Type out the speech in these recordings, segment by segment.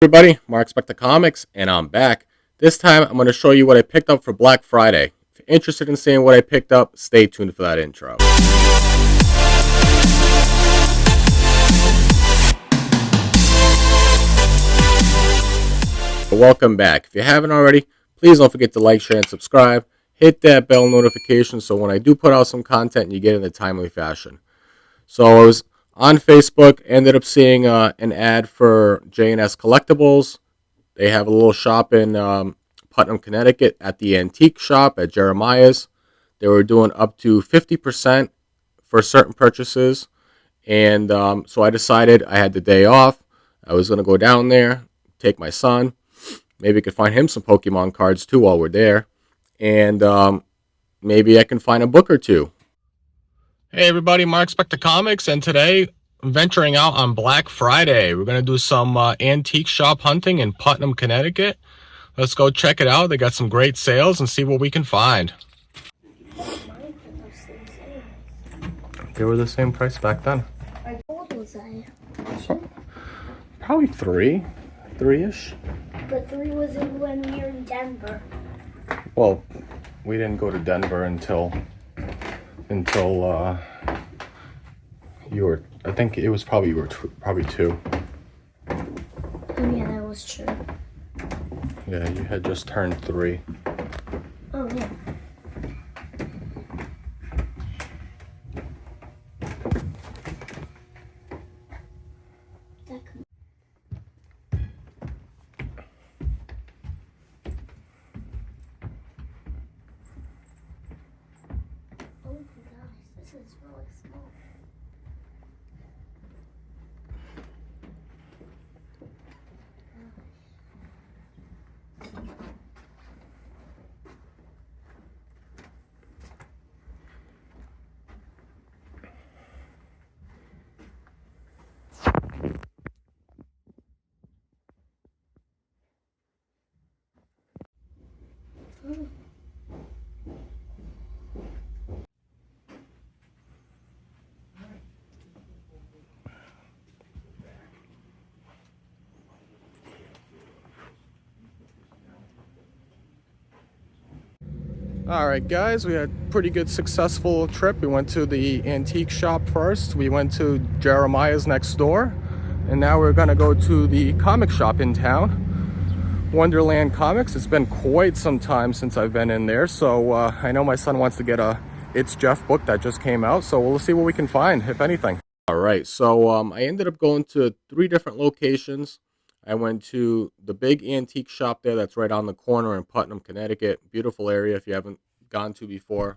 everybody, Mark Spector Comics, and I'm back. This time I'm going to show you what I picked up for Black Friday. If you're interested in seeing what I picked up, stay tuned for that intro. Welcome back. If you haven't already, please don't forget to like, share, and subscribe. Hit that bell notification so when I do put out some content, you get it in a timely fashion. So I was on Facebook, ended up seeing an ad for J&S Collectibles. They have a little shop in Putnam, Connecticut at the antique shop at Jeremiah's. They were doing up to 50% for certain purchases. And so I decided I had the day off. I was going to go down there, take my son. Maybe I could find him some Pokemon cards too while we're there. And maybe I can find a book or two. Hey everybody, Mark Spector Comics, and today I'm venturing out on Black Friday. We're going to do some antique shop hunting in Putnam, Connecticut. Let's go check it out. They got some great sales and see what we can find. They were the same price back then. How old was I? Probably three-ish. But 3 was when we were in Denver. Well, we didn't go to Denver until you were. I think it was probably you were probably 2. Oh yeah, that was true. Yeah, you had just turned 3. Oh yeah. Oh my gosh, this is really small. Alright guys, we had a pretty good successful trip. We went to the antique shop first. We went to Jeremiah's next door. And now we're going to go to the comic shop in town. Wonderland Comics. It's been quite some time since I've been in there. So I know my son wants to get a It's Jeff book that just came out. So we'll see what we can find, if anything. Alright, so I ended up going to 3 different locations. I went to the big antique shop there that's right on the corner in Putnam, Connecticut. Beautiful area if you haven't gone to before.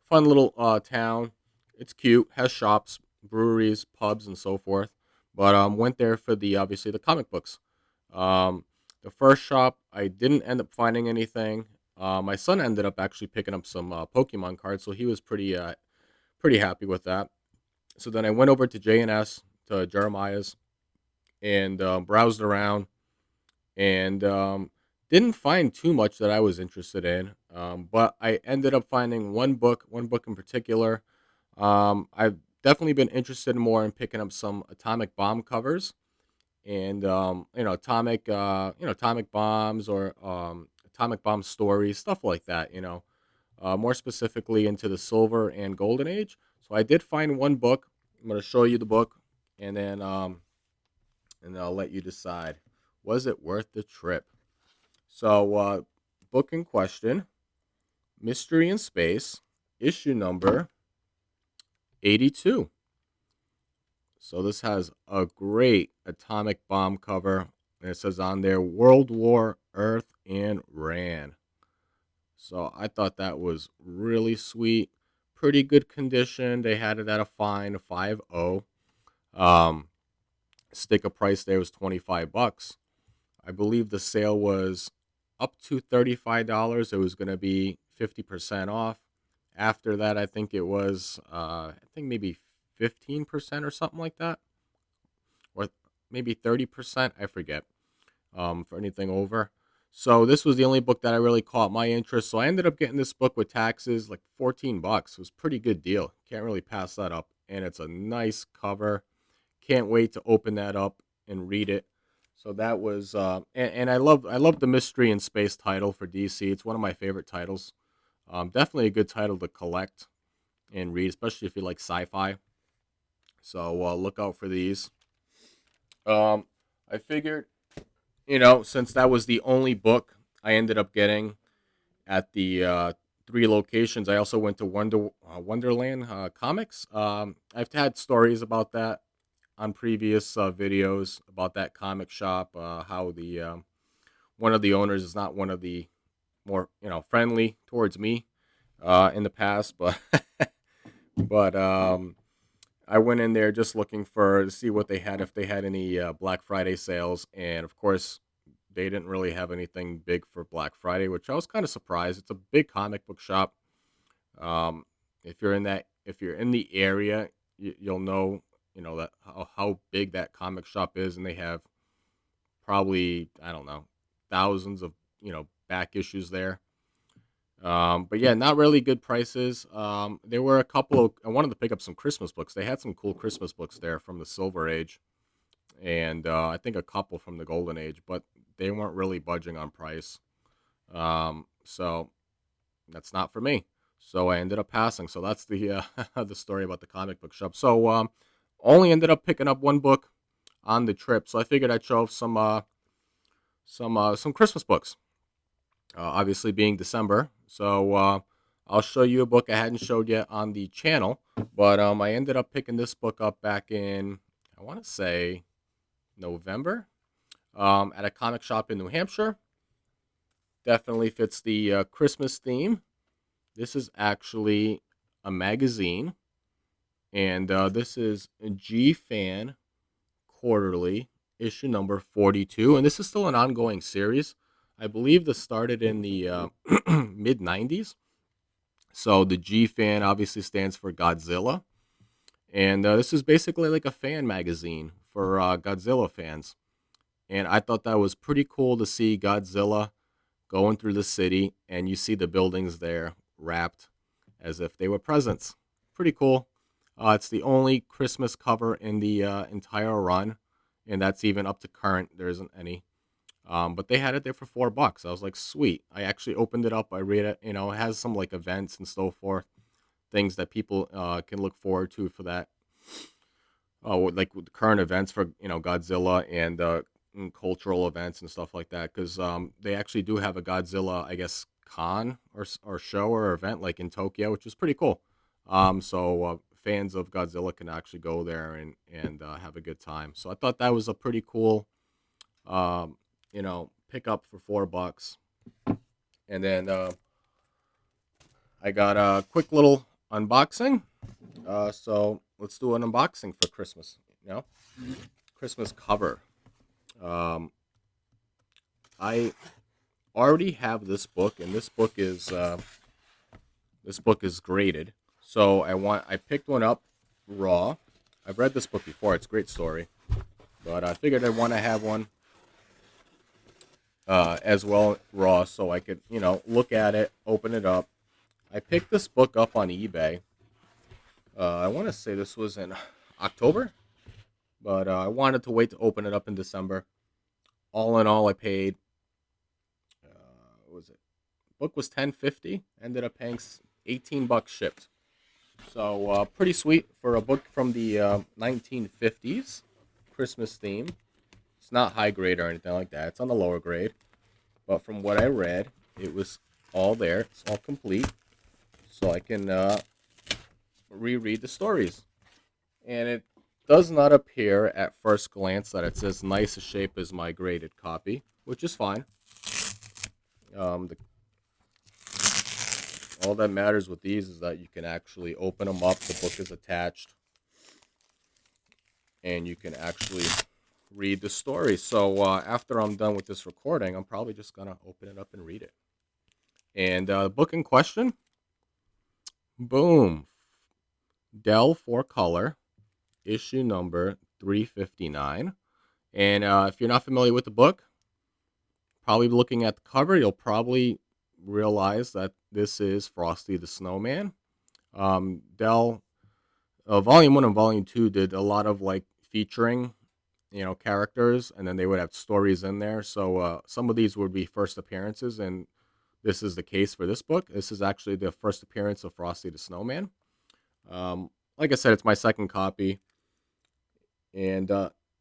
Fun little town. It's cute. Has shops, breweries, pubs, and so forth. But went there for obviously the comic books. The first shop, I didn't end up finding anything. My son ended up actually picking up some Pokemon cards, so he was pretty happy with that. So then I went over to J&S, to Jeremiah's, and browsed around and didn't find too much that I was interested in. But I ended up finding one book in particular. I've definitely been interested more in picking up some atomic bomb covers and atomic bombs or atomic bomb stories, stuff like that. More specifically into the silver and golden age. So I did find one book. I'm going to show you the book, and then I'll let you decide. Was it worth the trip? So, book in question, Mystery in Space, issue number 82. So this has a great atomic bomb cover, and it says on there, World War, Earth, and Ran. So I thought that was really sweet. Pretty good condition. They had it at a fine, 5.0. Sticker price there was $25. I believe the sale was up to $35. It was going to be 50% off. After that, I think it was, maybe 15% or something like that, or maybe 30%. I forget. For anything over. So this was the only book that I really caught my interest. So I ended up getting this book with taxes, like $14. It was a pretty good deal. Can't really pass that up. And it's a nice cover. Can't wait to open that up and read it. So that was, and I love the mystery in space title for DC. It's one of my favorite titles. Definitely a good title to collect and read, especially if you like sci-fi. So look out for these. Um, I figured, since that was the only book I ended up getting at the three locations, I also went to Wonderland Comics. I've had stories about that on previous videos about that comic shop. How the one of the owners is not one of the more friendly towards me in the past, but but I went in there just looking to see what they had, if they had any Black Friday sales, and of course, they didn't really have anything big for Black Friday, which I was kind of surprised. It's a big comic book shop. Um, if you're in the area, you'll know, that how big that comic shop is, and they have probably, I don't know, thousands of back issues there. But yeah, not really good prices. There were a couple of, I wanted to pick up some Christmas books. They had some cool Christmas books there from the Silver Age, and I think a couple from the Golden Age, but they weren't really budging on price. So that's not for me. So I ended up passing. So that's the the story about the comic book shop. So only ended up picking up one book on the trip. So I figured I'd show some Christmas books. Obviously being December. So I'll show you a book I hadn't showed yet on the channel, but I ended up picking this book up back in, I want to say, November, at a comic shop in New Hampshire. Definitely fits the Christmas theme. This is actually a magazine, and this is G Fan Quarterly, issue number 42, and this is still an ongoing series. I believe this started in the mid 90s. So the G Fan obviously stands for Godzilla, and this is basically like a fan magazine for Godzilla fans. And I thought that was pretty cool to see Godzilla going through the city, and you see the buildings there wrapped as if they were presents. Pretty cool. It's the only Christmas cover in the entire run, and that's even up to current. There isn't any. But they had it there for $4. I was like, sweet. I actually opened it up. I read it. It has some like events and so forth, things that people can look forward to for that. Like with current events for Godzilla and cultural events and stuff like that. Because they actually do have a Godzilla, I guess, con or show or event like in Tokyo, which is pretty cool. So fans of Godzilla can actually go there and have a good time. So I thought that was a pretty cool. Pick up for $4. And then I got a quick little unboxing. So let's do an unboxing for Christmas. Christmas cover. I already have this book, and this book is graded. So I picked one up raw. I've read this book before. It's a great story, but I figured I want to have one as well raw, so I could look at it, open it up. I picked this book up on eBay. I want to say this was in October, but I wanted to wait to open it up in December. All in all, I paid. What was it? Book was $10.50. Ended up paying $18 shipped. So pretty sweet for a book from the 1950s Christmas theme. It's not high grade or anything like that. It's on the lower grade. But from what I read, it was all there. It's all complete. So I can reread the stories. And it does not appear at first glance that it's as nice a shape as my graded copy, which is fine. All that matters with these is that you can actually open them up. The book is attached. And you can actually read the story. So after I'm done with this recording, I'm probably just going to open it up and read it. And the book in question, boom, Dell 4-color, issue number 359. And if you're not familiar with the book, probably looking at the cover, you'll probably realize that this is Frosty the Snowman. Dell, Volume 1 and Volume 2 did a lot of like featuring characters, and then they would have stories in there. So some of these would be first appearances, and this is the case for this book. This is actually the first appearance of Frosty the Snowman. Like I said, it's my second copy, and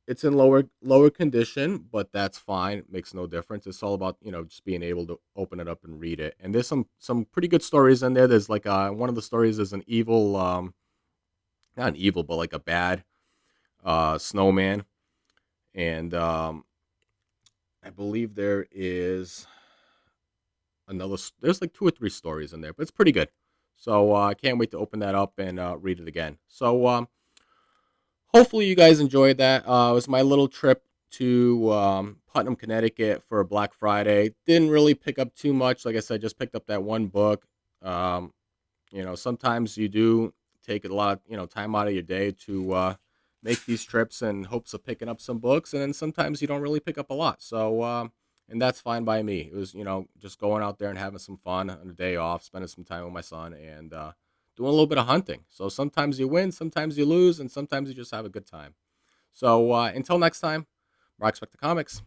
it's in lower condition, but that's fine. It makes no difference. It's all about just being able to open it up and read it. And there's some pretty good stories in there. There's like one of the stories is an evil, not an evil, but like a bad snowman, and I believe there is there's like two or three stories in there, but it's pretty good. So I can't wait to open that up and read it again. So hopefully you guys enjoyed that. It was my little trip to Putnam, Connecticut for Black Friday. Didn't really pick up too much. Like I said, just picked up that one book. Sometimes you do take a lot of time out of your day to make these trips in hopes of picking up some books, and then sometimes you don't really pick up a lot. So and that's fine by me. It was just going out there and having some fun on a day off, spending some time with my son, and doing a little bit of hunting. So sometimes you win, sometimes you lose, and sometimes you just have a good time. So until next time, Rock Spector Comics.